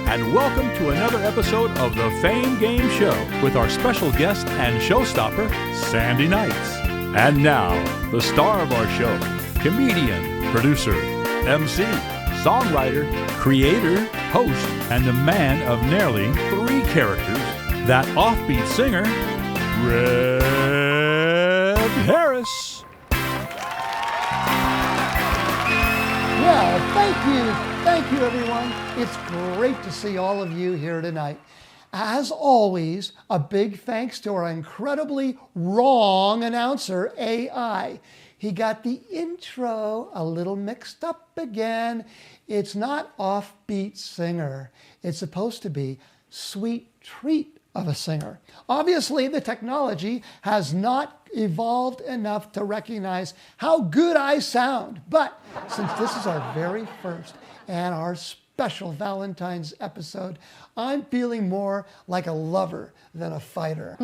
and welcome to another episode of the Fame Game Show with our special guest and showstopper, Sandy Nights. And now, the star of our show, comedian, producer, MC, songwriter, creator, host, and the man of nearly 3 characters, that offbeat singer, Red Harris. Well, thank you everyone. It's great to see all of you here tonight. As always, a big thanks to our incredibly wrong announcer, AI. He got the intro a little mixed up again. It's not offbeat singer. It's supposed to be sweet treat of a singer. Obviously, the technology has not evolved enough to recognize how good I sound. But since this is our very first and our special Valentine's episode, I'm feeling more like a lover than a fighter.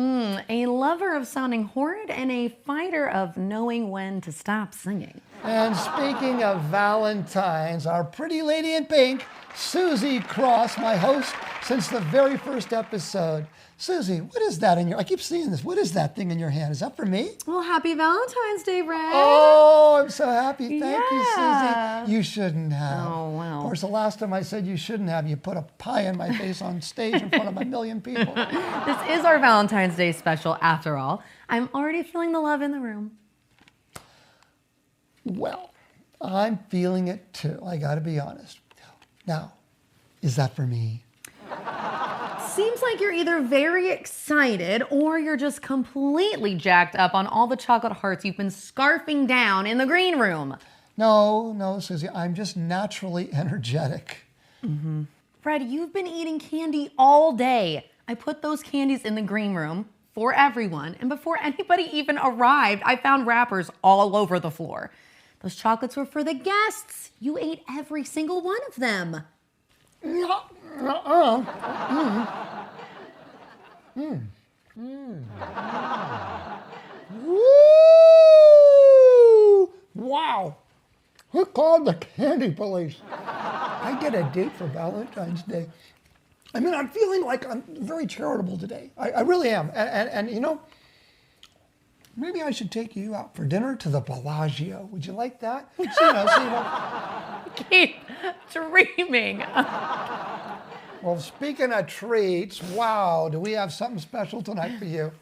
A lover of sounding horrid and a fighter of knowing when to stop singing. And speaking of Valentines, our pretty lady in pink, Susie Cross, my host since the very first episode. Susie, what is that in your, I keep seeing this, what is that thing in your hand? Is that for me? Well, happy Valentine's Day, Red. Oh, I'm so happy. Thank you, Yeah. Susie. You shouldn't have. Oh, wow. Of course, the last time I said you shouldn't have, you put a pie in my face on stage in front of a million people. This is our Valentine's Day special, after all. I'm already feeling the love in the room. Well, I'm feeling it too, I gotta be honest. Now, is that for me? Seems like you're either very excited or you're just completely jacked up on all the chocolate hearts you've been scarfing down in the green room. No, Susie, I'm just naturally energetic. Fred, you've been eating candy all day. I put those candies in the green room for everyone, and before anybody even arrived, I found wrappers all over the floor. Those chocolates were for the guests. You ate every single one of them. Woo! Wow. Who called the candy police? I get a date for Valentine's Day. I mean, I'm feeling like I'm very charitable today. I really am. And you know, maybe I should take you out for dinner to the Bellagio. Would you like that? Keep dreaming. Well, speaking of treats, wow, do we have something special tonight for you?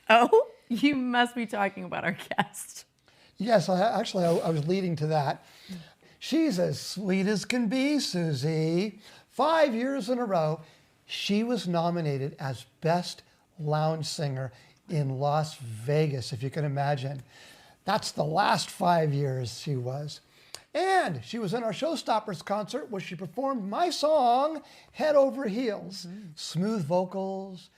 Oh, you must be talking about our guest. Yes, I was leading to that. She's as sweet as can be, Susie. 5 years in a row, she was nominated as Best Lounge Singer in Las Vegas, if you can imagine. That's the last 5 years she was. And she was in our Showstoppers concert where she performed my song, Head Over Heels. Smooth vocals,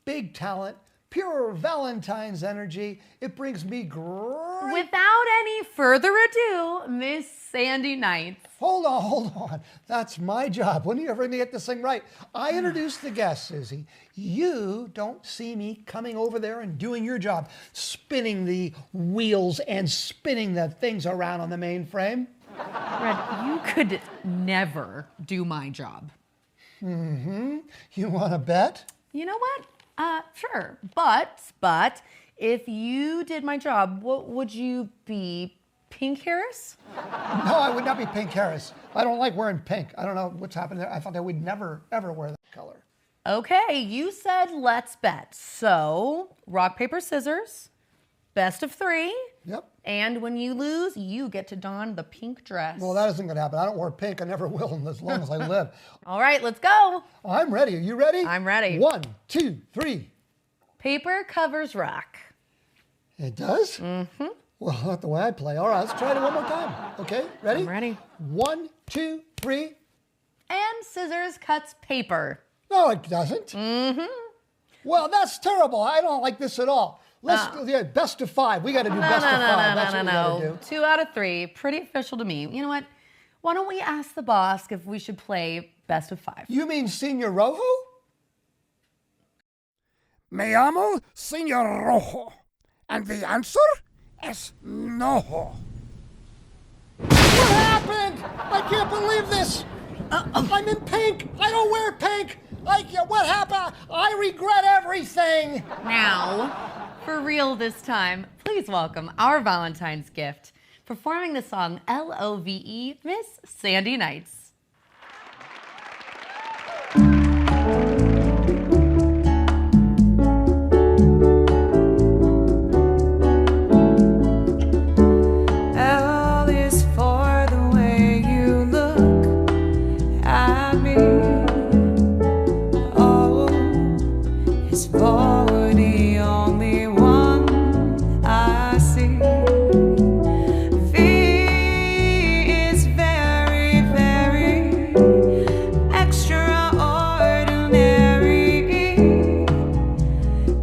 big talent, pure Valentine's energy. It brings me great... Without any further ado, Miss Sandy Nights. Hold on. That's my job. When are you ever going to get this thing right? I introduced the guest, Susie. You don't see me coming over there and doing your job, spinning the wheels and spinning the things around on the mainframe. Red, you could never do my job. You want to bet? You know what? Sure. But if you did my job, what would you be? Pink Harris? No, I would not be Pink Harris. I don't like wearing pink. I don't know what's happened there. I thought I would never, ever wear that color. Okay, you said let's bet. So, rock, paper, scissors, best of 3. Yep. And when you lose, you get to don the pink dress. Well, that isn't going to happen. I don't wear pink. I never will as long as I live. All right, let's go. I'm ready. Are you ready? I'm ready. 1, 2, 3. Paper covers rock. It does? Mm-hmm. Well, not the way I play. All right, let's try it one more time. Okay, ready? I'm ready. 1, 2, 3. And scissors cuts paper. No, it doesn't. Mm-hmm. Well, that's terrible. I don't like this at all. Let's do best of 5. We got to do best of 5. That's what we got to do. 2 out of 3. Pretty official to me. You know what? Why don't we ask the boss if we should play best of 5? You mean Senor Rojo? Me llamo Senor Rojo, and the answer is no. What happened? I can't believe this. I'm in pink. I don't wear pink. What happened? I regret everything. Now, for real this time, please welcome our Valentine's gift, performing the song Love, Miss Sandy Nights. L is for the way you look at me. O is for the only one I see. V is very, very extraordinary.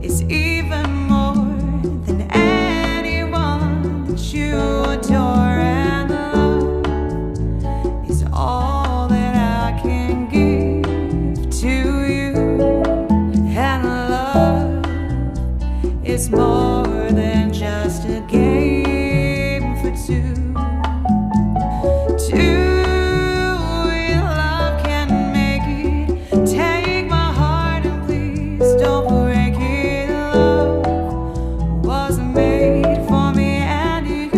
Is even more than anyone that you adore, and love is all that I can give to you, and love is more than just a game for two. Love can make it. Take my heart and please don't break it. Love was made for me and you.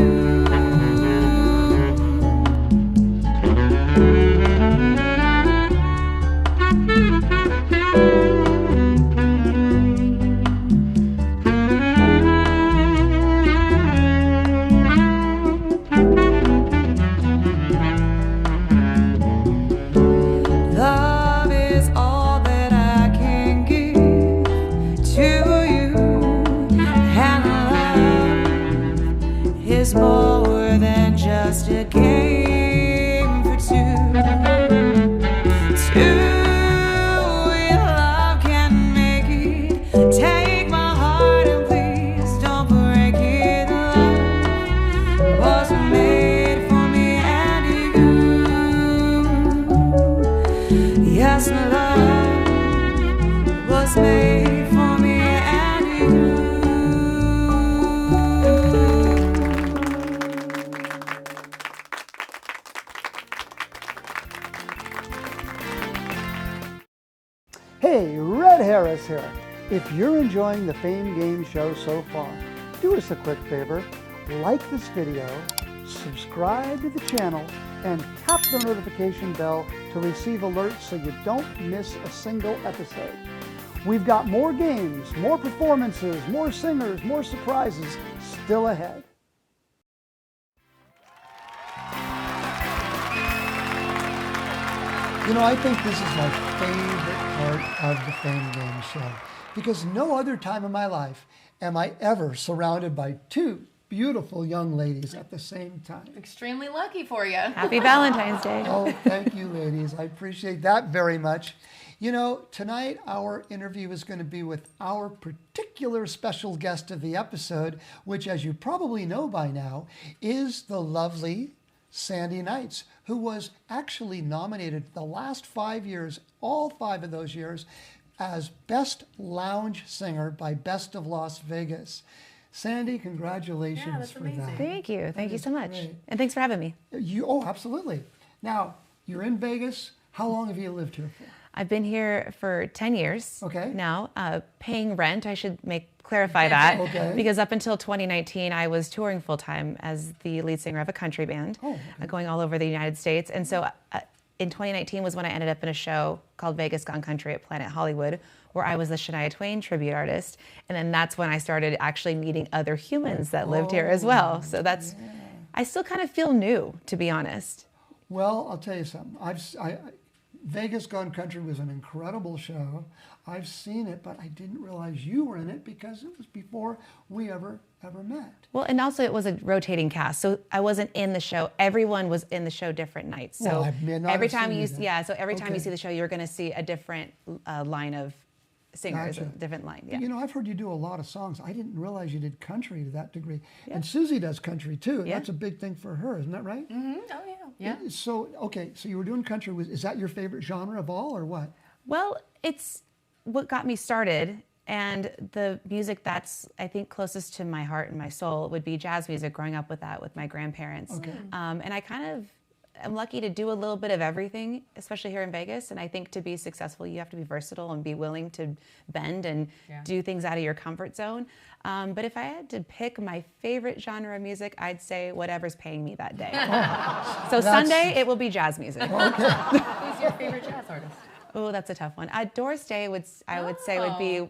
Love is all that I can give to you, and love is more than just a game for two. Love can make it. Take my heart and please don't break it. Love was made for me and you. Yes, love was made for me and you. Hey, Red Harris here. If you're enjoying the Fame Game Show so far, do us a quick favor. Like this video, subscribe to the channel, and tap the notification bell to receive alerts so you don't miss a single episode. We've got more games, more performances, more singers, more surprises still ahead. You know, I think this is my favorite part of the Fame Game Show because no other time in my life am I ever surrounded by two beautiful young ladies at the same time. Extremely lucky for you. Happy Valentine's Day. Oh, thank you, ladies. I appreciate that very much. You know, tonight our interview is going to be with our particular special guest of the episode, which, as you probably know by now, is the lovely Sandy Nights, who was actually nominated the last 5 years, all 5 of those years, as Best Lounge Singer by Best of Las Vegas. Sandy, congratulations for that. Thank you. Thank you so much. Great. And thanks for having me. Oh, absolutely. Now, you're in Vegas. How long have you lived here for? I've been here for 10 years Okay. now, paying rent. I should clarify that. Okay. Because up until 2019, I was touring full-time as the lead singer of a country band, going all over the United States. And so in 2019 was when I ended up in a show called Vegas Gone Country at Planet Hollywood, where I was the Shania Twain tribute artist. And then that's when I started actually meeting other humans that lived here as well. So that's, I still kind of feel new, to be honest. Well, I'll tell you something. Vegas Gone Country was an incredible show. I've seen it, but I didn't realize you were in it because it was before we ever met. Well, and also it was a rotating cast, so I wasn't in the show. Everyone was in the show different nights. So Well, I may not every have time seen you, you then. yeah, so every time you Okay. see the show, you're going to see a different line of singers, Gotcha. a different line. Yeah. You know, I've heard you do a lot of songs. I didn't realize you did country to that degree. And Susie does country too, and Yeah. that's a big thing for her, isn't that right? Oh, yeah. Yeah. So, okay, so you were doing country. Is that your favorite genre of all, or what? Well, it's what got me started, and the music that's, I think, closest to my heart and my soul would be jazz music, growing up with that with my grandparents. Okay. And I kind of am lucky to do a little bit of everything, especially here in Vegas. And I think to be successful, you have to be versatile and be willing to bend and do things out of your comfort zone. But if I had to pick my favorite genre of music, I'd say whatever's paying me that day. So Sunday, it will be jazz music. Okay. Who's your favorite jazz artist? Oh, that's a tough one. Doris Day I would say would be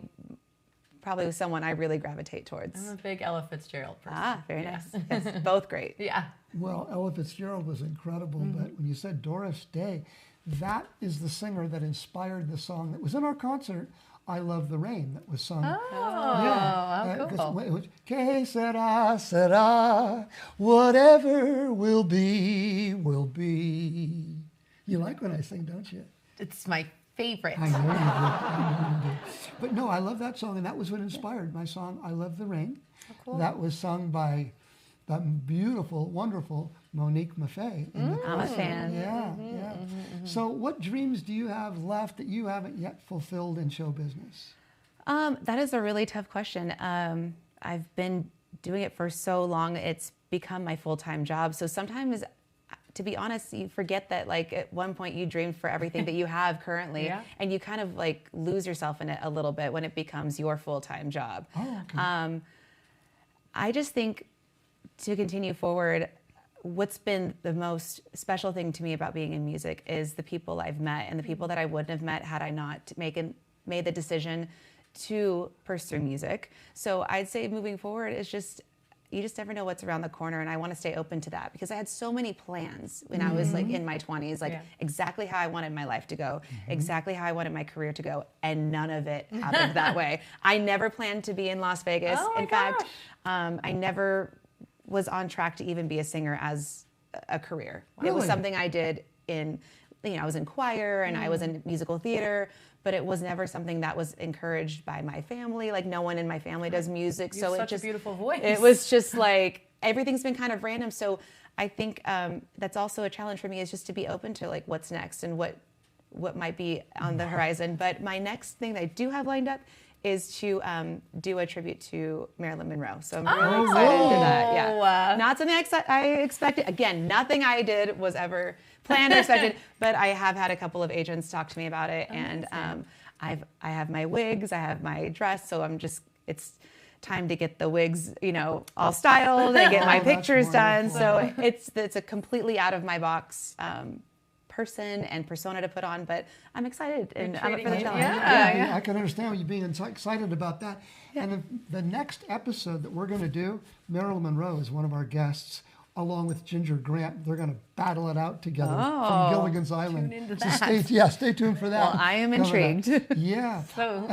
probably someone I really gravitate towards. I'm a big Ella Fitzgerald person. Ah, very nice. Yes, both great. Yeah. Well, Ella Fitzgerald was incredible, but when you said Doris Day, that is the singer that inspired the song that was in our concert, I Love the Rain, that was sung. Oh, how cool. It was, Que sera, whatever will be, will be. You like when I sing, don't you? It's my favorite. I know you do. I know you do. But no, I love that song, and that was what inspired my song, I Love the Rain. Oh, cool. That was sung by that beautiful, wonderful Monique Maffei. I'm a fan. Yeah, yeah. So what dreams do you have left that you haven't yet fulfilled in show business? That is a really tough question. I've been doing it for so long, it's become my full-time job. So sometimes, to be honest, you forget that like at one point you dreamed for everything that you have currently, and you kind of like lose yourself in it a little bit when it becomes your full-time job. Oh, okay. I just think to continue forward, what's been the most special thing to me about being in music is the people I've met and the people that I wouldn't have met had I not made the decision to pursue music. So I'd say moving forward is just, you just never know what's around the corner, and I want to stay open to that because I had so many plans when I was like in my 20s, like exactly how I wanted my life to go, exactly how I wanted my career to go, and none of it happened that way. I never planned to be in Las Vegas. In fact, I never was on track to even be a singer as a career. It was something I did in, I was in choir and I was in musical theater, but it was never something that was encouraged by my family. Like no one in my family does music. You have such a beautiful voice. It was just like, everything's been kind of random. So I think that's also a challenge for me, is just to be open to like what's next and what might be on the horizon. But my next thing that I do have lined up is to do a tribute to Marilyn Monroe. So I'm really excited for that. Yeah, not something I expected. Again, nothing I did was ever planned or expected, but I have had a couple of agents talk to me about it, and I have my wigs, I have my dress, so it's time to get the wigs, all styled and get my pictures done. So it's a completely out of my box person and persona to put on, but I'm excited and I'm up for the challenge. Yeah, I can understand you being excited about that. Yeah. And the next episode that we're going to do, Marilyn Monroe is one of our guests, along with Ginger Grant. They're going to battle it out together from Gilligan's Island. Tune into so that. Stay tuned for that. Well, I am intrigued. Yeah. So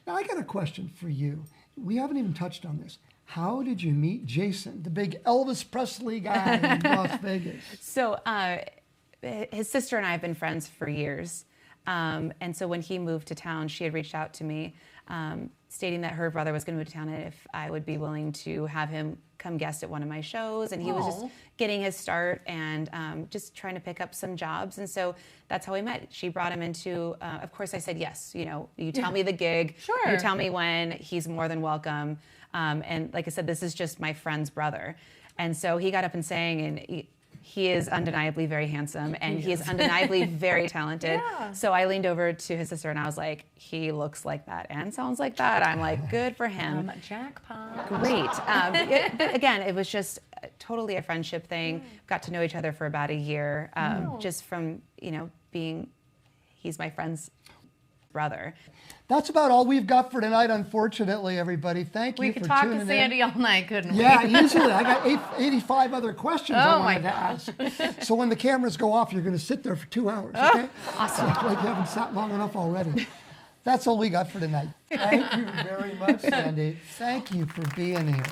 Now I got a question for you. We haven't even touched on this. How did you meet Jason, the big Elvis Presley guy in Las Vegas? So his sister and I have been friends for years. And so when he moved to town, she had reached out to me stating that her brother was going to move to town and if I would be willing to have him come guest at one of my shows. And he was just getting his start and just trying to pick up some jobs. And so that's how we met. She brought him into, of course I said, yes, you tell me the gig, you tell me when, he's more than welcome. And like I said, this is just my friend's brother. And so he got up and sang, and he is undeniably very handsome, and he is undeniably very talented. So I leaned over to his sister and I was like, he looks like that and sounds like that. I'm like, good for him. Jackpot. Great. But again, it was just totally a friendship thing. Got to know each other for about a year, just from, he's my friend's brother. That's about all we've got for tonight, unfortunately, everybody. Thank you for tuning in. We could talk to Sandy all night, couldn't we? Yeah, easily. I got 85 other questions I wanted to ask. So when the cameras go off, you're going to sit there for 2 hours, okay? Awesome. Like you haven't sat long enough already. That's all we got for tonight. Thank you very much, Sandy. Thank you for being here.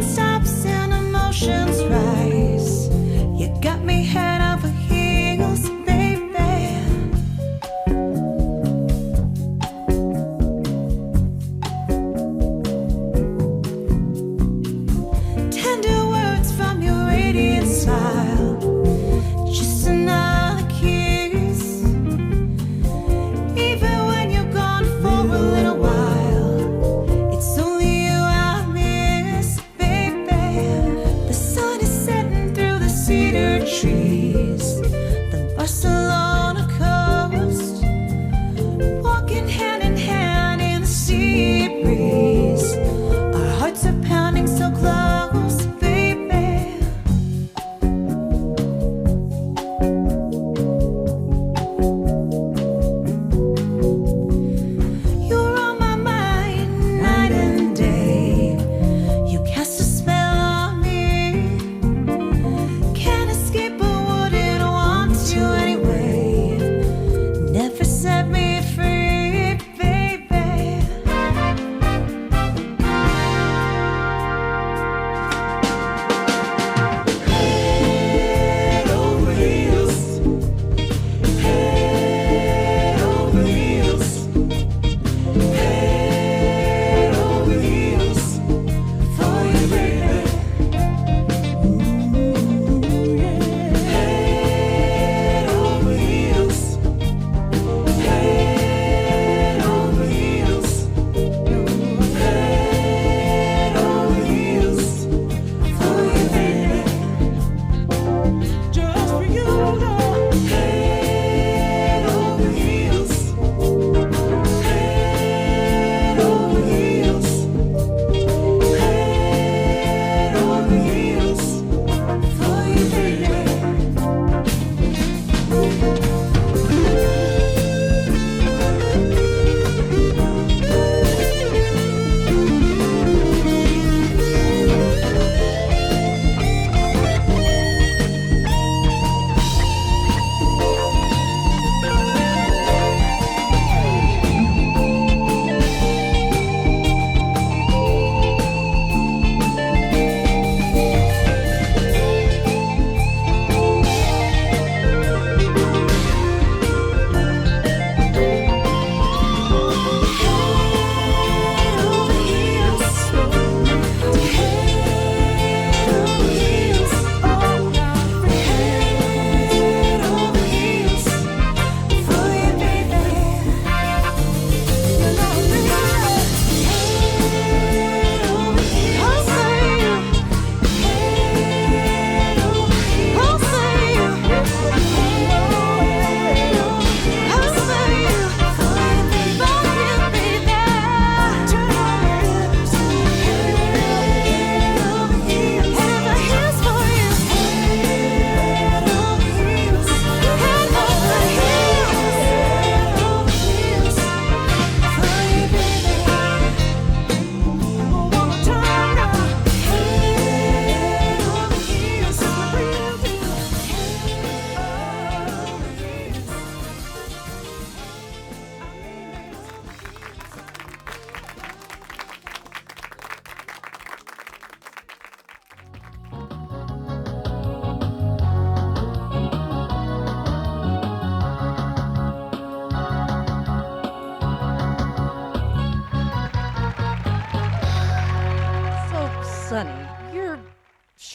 Stops and emotions rise. You got me head over heels, baby.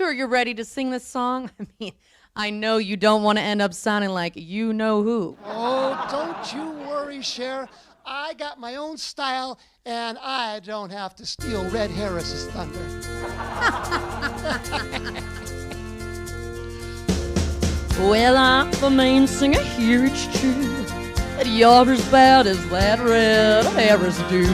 sure you're ready to sing this song? I mean, I know you don't want to end up sounding like you know who. Oh, don't you worry, Cher. I got my own style, and I don't have to steal Red Harris's thunder. Well, I'm the main singer here, it's true, but you're as bad as that Red Harris dude.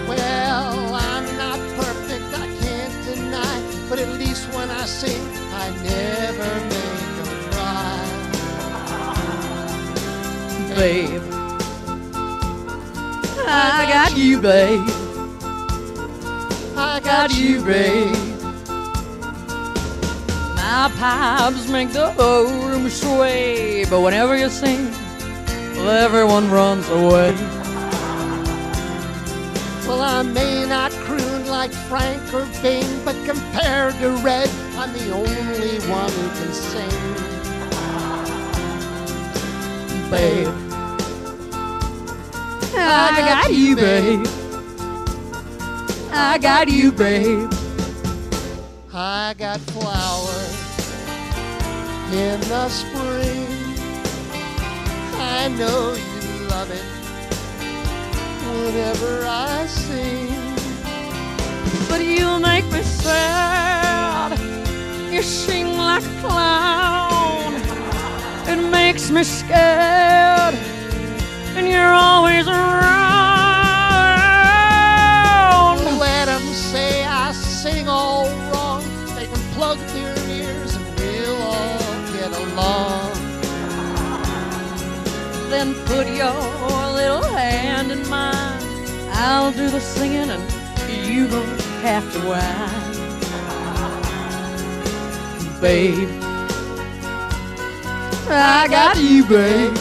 Well, I'm not perfect, I can't deny, but at least when I sing, I never make them cry. Babe, I got you, babe. I got you, babe. My pipes make the whole room sway, but whenever you sing, everyone runs away. Well, I may not croon like Frank or Bing, but compared to Red, I'm the only one who can sing. Babe, I got you, babe. I got you, babe. I got flowers in the spring. I know you love it whenever I sing. But you make me sad. You sing like a clown. It makes me scared. And you're always around. Let 'em say I sing all wrong. They can plug their ears and we'll all get along. Then put your little hand in mine. I'll do the singing and you don't have to whine. Babe, I got you, babe.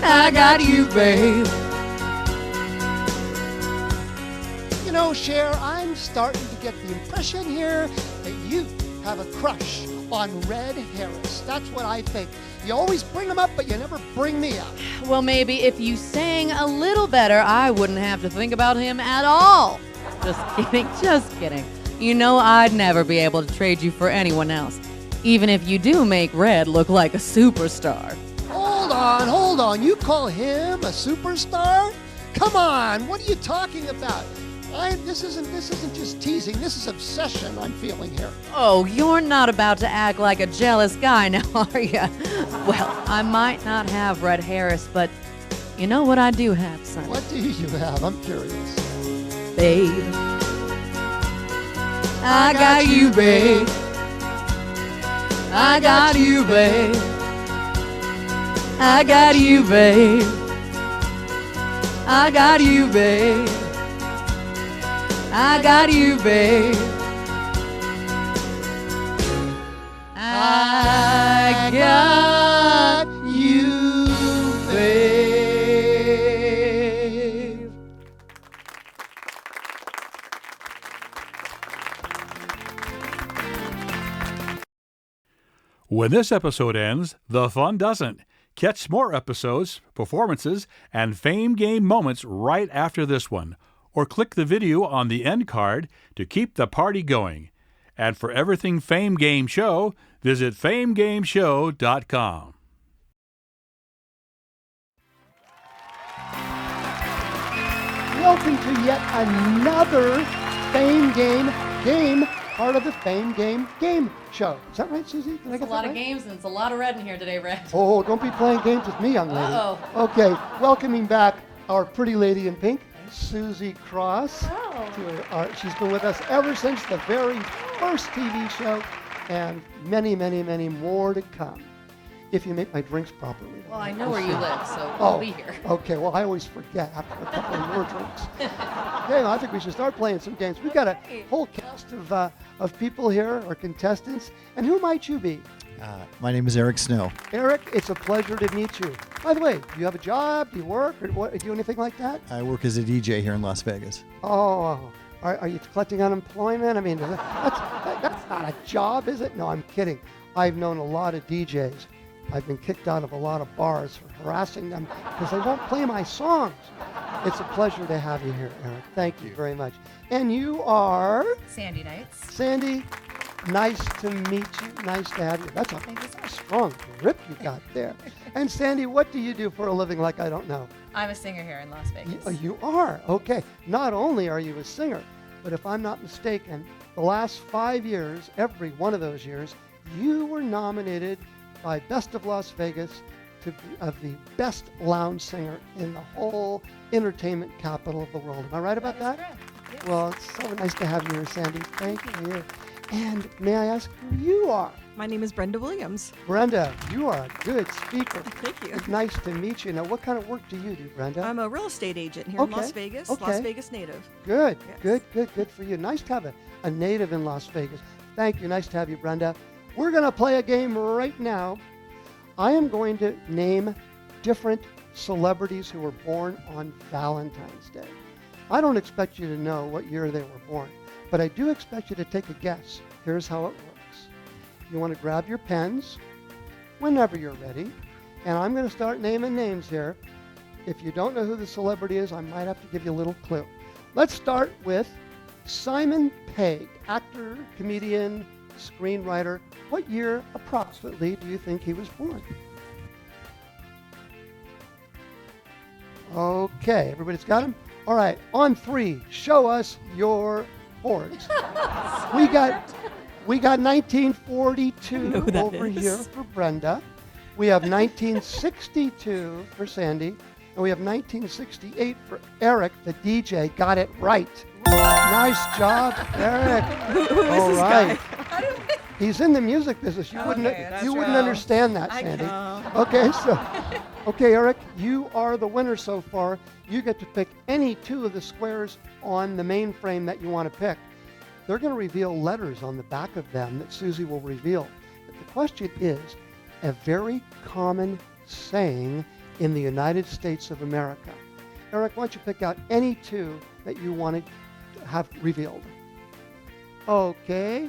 I got you, babe. You know, Cher, I'm starting to get the impression here that you have a crush on Red Harris. That's what I think. You always bring him up, but you never bring me up. Well, maybe if you sang a little better, I wouldn't have to think about him at all. Just kidding, just kidding. You know I'd never be able to trade you for anyone else, even if you do make Red look like a superstar. Hold on. You call him a superstar? Come on, what are you talking about? This isn't just teasing. This is obsession I'm feeling here. Oh, you're not about to act like a jealous guy now, are you? Well, I might not have Red Harris, but you know what I do have, son? What do you have? I'm curious. Babe, I got you, babe. I got you, babe. I got you, babe. I got you, babe. I got you, babe. I got you, babe. When this episode ends, the fun doesn't. Catch more episodes, performances, and Fame Game moments right after this one, or click the video on the end card to keep the party going. And for everything Fame Game Show, visit famegameshow.com. Welcome to yet another Fame Game part of the Fame Game Show. Is that right, Susie? Did I get It's a lot that of right? games and it's a lot of red in here today, Red. Oh, don't be playing games with me, young lady. Uh-oh. Okay, welcoming back our pretty lady in pink, Susie Cross. She's been with us ever since the very first TV show, and many, many, many more to come. If you make my drinks properly. Well, I know where you live, so Oh, we'll be here. okay. Well, I always forget after a couple of more drinks. Okay, I think we should start playing some games. We've got a whole cast of people here, or contestants. And who might you be? My name is Eric Snow. Eric, it's a pleasure to meet you. By the way, do you have a job? Do you work? Or what, do you do anything like that? I work as a DJ here in Las Vegas. Oh, are you collecting unemployment? I mean, that's not a job, is it? No, I'm kidding. I've known a lot of DJs. I've been kicked out of a lot of bars for harassing them because they won't play my songs. It's a pleasure to have you here, Eric. Thank you very much. And you are? Sandy Nights. Sandy, nice to meet you. Nice to have you. That's a strong grip you got there. And Sandy, what do you do for a living like I don't know? I'm a singer here in Las Vegas. You are? Okay. Not only are you a singer, but if I'm not mistaken, the last 5 years, every one of those years, you were nominated by Best of Las Vegas to be of the best lounge singer in the whole entertainment capital of the world. Am I right about that? Correct. Yes. Well, it's so nice to have you here, Sandy. Thank you. And may I ask who you are? My name is Brenda Williams. Brenda, you are a good speaker. Thank you. It's nice to meet you. Now, what kind of work do you do, Brenda? I'm a real estate agent here in Las Okay, Vegas, okay. Las Vegas native. Good, Yes. good for you. Nice to have a native in Las Vegas. Thank you. Nice to have you, Brenda. We're going to play a game right now. I am going to name different celebrities who were born on Valentine's Day. I don't expect you to know what year they were born, but I do expect you to take a guess. Here's how it works. You want to grab your pens whenever you're ready, and I'm going to start naming names here. If you don't know who the celebrity is, I might have to give you a little clue. Let's start with Simon Pegg, actor, comedian, screenwriter. What year approximately do you think he was born? Okay, everybody's got him? All right, on 3, show us your boards. we got 1942 over here for Brenda. We have 1962 for Sandy, and we have 1968 for Eric, the DJ. Got it right. Nice job, Eric. Who is this guy? He's in the music business. You wouldn't understand that, Sandy. Okay, Eric, you are the winner so far. You get to pick any 2 of the squares on the main frame that you want to pick. They're going to reveal letters on the back of them that Susie will reveal. But the question is a very common saying in the United States of America. Eric, why don't you pick out any 2 that you want to have revealed? Okay.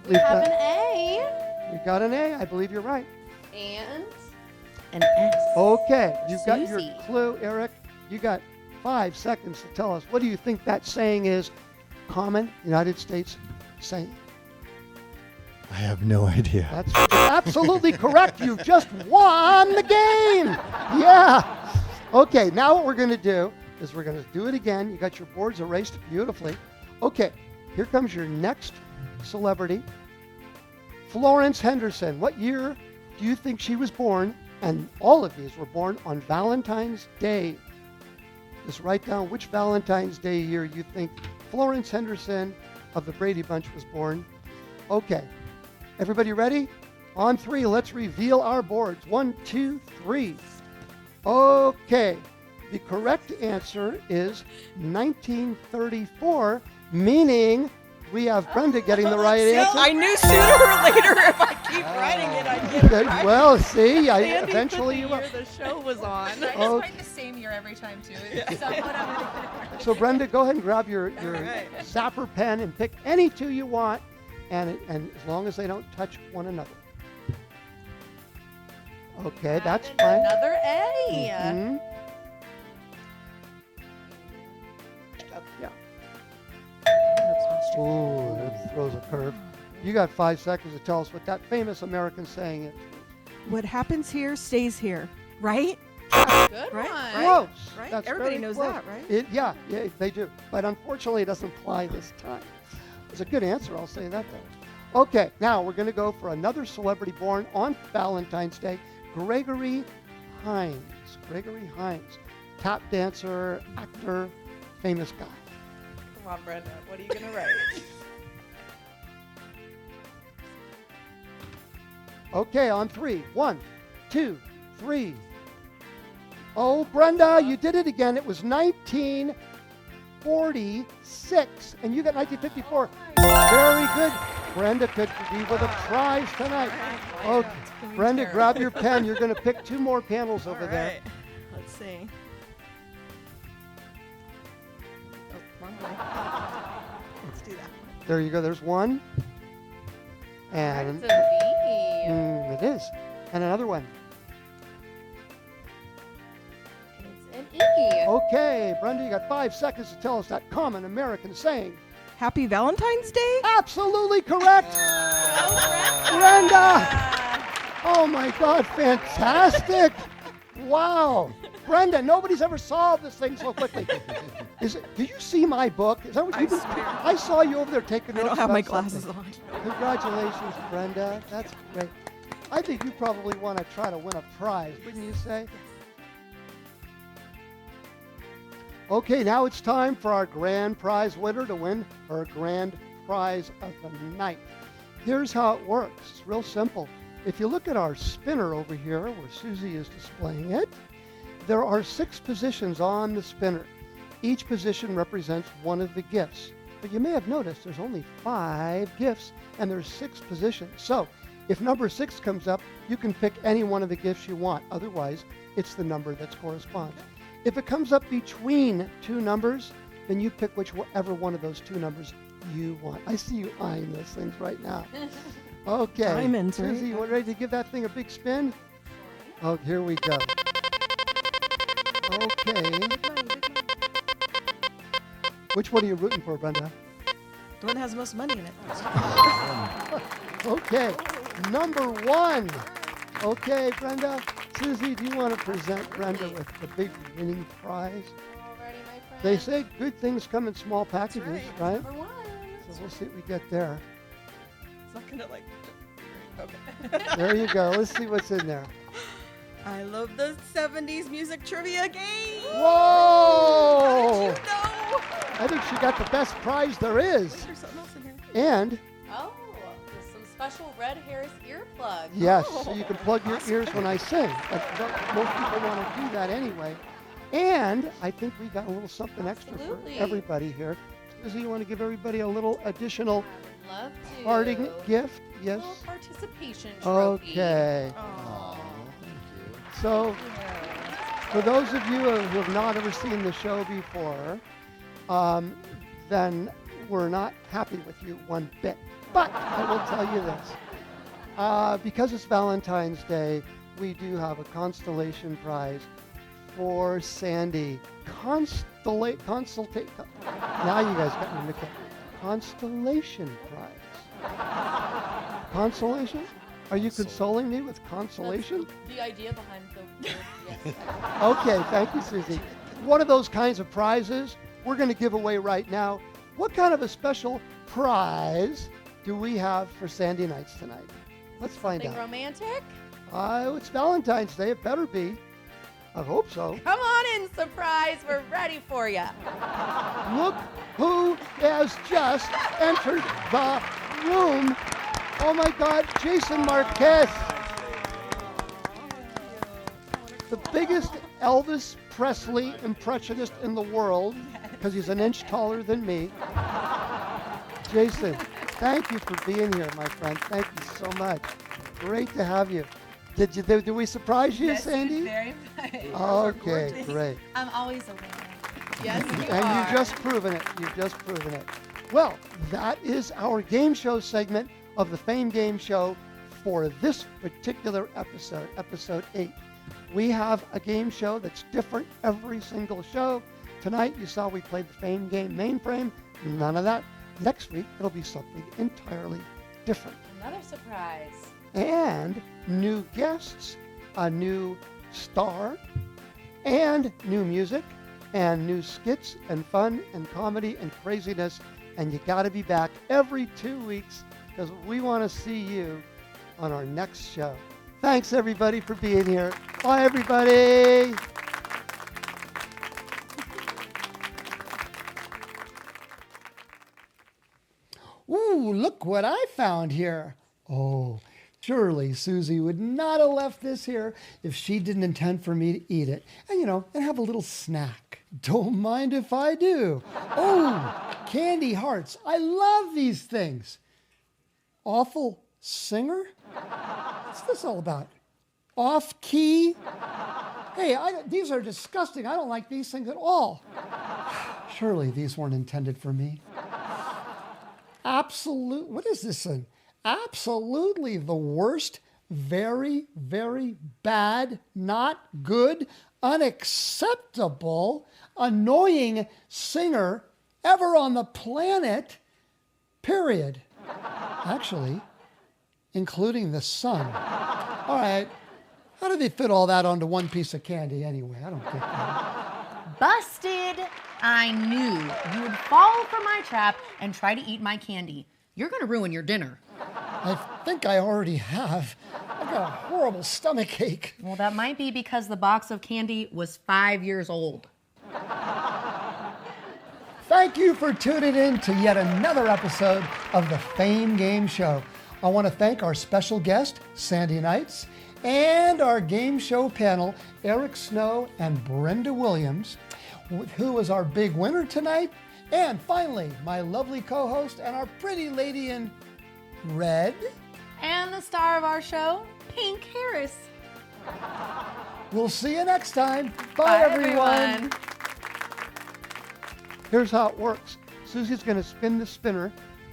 We have an A. We got an A. I believe you're right. And an S. Okay. You've got your Susie. clue, Eric. You got 5 seconds to tell us. What do you think that saying is? Common United States saying. I have no idea. That's absolutely correct. You just won the game. Yeah. Okay, now what we're going to do is we're going to do it again. You got your boards erased beautifully. Okay, here comes your next celebrity. Florence Henderson. What year do you think she was born? And all of these were born on Valentine's Day. Just write down which Valentine's Day year you think Florence Henderson of the Brady Bunch was born. Okay. Everybody ready? On 3, let's reveal our boards. 1, 2, 3. Okay. The correct answer is 1934, meaning we have Brenda getting the right answer. I knew sooner or later if I keep writing it, I'd get it Good. right. Well, see, Sandy eventually put you the will. year the show was on. I just write the same year every time too. So whatever. So Brenda, go ahead and grab your right. zapper pen and pick any 2 you want, and as long as they don't touch one another. Okay, that's fine. Another A. Mhm. Yeah. Ooh, that throws a curve. You got 5 seconds to tell us what that famous American saying is. What happens here stays here, right? Good Right? one. Close. Right? That's Everybody very knows close. that, right? Yeah, they do. But unfortunately, it doesn't apply this time. It's a good answer, I'll say that though. Okay, now we're going to go for another celebrity born on Valentine's Day, Gregory Hines. Gregory Hines, tap dancer, actor, famous guy. Come on, Brenda. What are you going to write? Okay, on 3. 1, 2, 3. Oh, Brenda, you did it again. It was 1946, and you got 1954. Very good. Brenda could be with a prize tonight. Okay, Brenda, grab your pen. You're going to pick 2 more panels over there. Right. Let's see. Oh, wrong way. Let's do that. There you go. There's 1. And It's a V. it is. And another one. Hey. Okay, Brenda, you got 5 seconds to tell us that common American saying. Happy Valentine's Day? Absolutely correct. Brenda. Oh my God, fantastic. Wow. Brenda, nobody's ever solved this thing so quickly. Did you see my book? Is that what you did? I saw you over there taking notes. I don't have my about glasses something. on. Congratulations, Brenda. That's great. I think you probably want to try to win a prize, wouldn't you say? Okay, now it's time for our grand prize winner to win her grand prize of the night. Here's how it works. It's real simple. If you look at our spinner over here where Susie is displaying it, there are 6 positions on the spinner. Each position represents one of the gifts. But you may have noticed there's only 5 gifts and there's 6 positions. So if number 6 comes up, you can pick any one of the gifts you want. Otherwise, it's the number that corresponds. If it comes up between 2 numbers, then you pick whichever one of those 2 numbers you want. I see you eyeing those things right now. Okay. Diamonds, right? Susie, you ready to give that thing a big spin? Oh, here we go. Okay. Which one are you rooting for, Brenda? The one that has the most money in it. Okay. Number 1. Okay, Brenda. Susie, do you want to present Brenda with the big winning prize? Alrighty, my friend. They say good things come in small packages, right? Number 1. So we'll see what we get there. It's not gonna like. Okay. There you go. Let's see what's in there. I love the 70s music trivia game. Whoa! How did you know? I think she got the best prize there is. There's something else in here. And Oh, there's some special Red Harris earplugs. yes, so you can plug your ears when I sing. Most people want to do that anyway. And I think we got a little something extra for Absolutely. everybody here. Susie, you want to give everybody a little additional I would love to. parting gift? Yes. Little participation trophy. Okay. So, for those of you who have not ever seen the show before, then we're not happy with you one bit. But I will tell you this. Because it's Valentine's Day, we do have a constellation prize for Sandy. Now you guys got me mixed up. Constellation prize. Consolation? Are you consoling me with consolation? That's the idea behind the word, yes. Okay, thank you, Susie. One of those kinds of prizes we're going to give away right now. What kind of a special prize do we have for Sandy Nights tonight? Let's find Something out. romantic? It's Valentine's Day. It better be. I hope so. Come on in, surprise. We're ready for you. Look who has just entered the room. Oh my God, Jason Marquez. The biggest Elvis Presley impressionist in the world, because he's an inch taller than me. Jason, thank you for being here, my friend. Thank you so much. Great to have you. Did we surprise you, Sandy? Very much. Okay, great. I'm always a winner. Yes, you And are. you've just proven it. You've just proven it. Well, that is our game show segment of the Fame Game Show for this particular episode, episode 8. We have a game show that's different every single show. Tonight, you saw we played the Fame Game mainframe. None of that. Next week, it'll be something entirely different. Another surprise. And new guests, a new star, and new music, and new skits, and fun, and comedy, and craziness. And you got to be back every 2 weeks because we want to see you on our next show. Thanks, everybody, for being here. Bye, everybody. Ooh, look what I found here. Oh, surely Susie would not have left this here if she didn't intend for me to eat it. And, and have a little snack. Don't mind if I do. Oh, candy hearts. I love these things. Awful singer? What's this all about? Off key? Hey, these are disgusting. I don't like these things at all. Surely these weren't intended for me. What is this thing? Absolutely the worst very, very bad, not good, unacceptable, annoying singer ever on the planet, period. Actually, including the sun. All right, how do they fit all that onto one piece of candy anyway? I don't get that. Busted! I knew you would fall for my trap and try to eat my candy. You're gonna ruin your dinner. I think I already have. I've got a horrible stomach ache. Well, that might be because the box of candy was 5 years old. Thank you for tuning in to yet another episode of the Fame Game Show. I want to thank our special guest, Sandy Knights, and our game show panel, Eric Snow and Brenda Williams, who was our big winner tonight. And finally, my lovely co-host and our pretty lady in red. And the star of our show, Pink Harris. We'll see you next time. Bye, everyone. Here's how it works. Susie's going to spin the spinner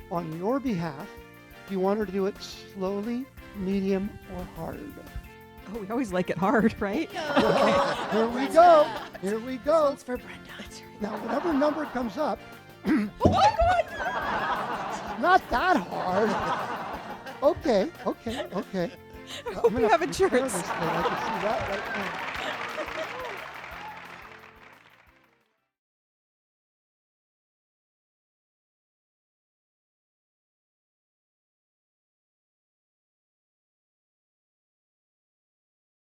on your behalf. Do you want her to do it slowly, medium, or hard? Oh, we always like it hard, right? Here we go. Here we go. It's for Brenda. Now, whatever number comes up, Oh my God! not that hard. Okay. I hope you have insurance. I can see that right now.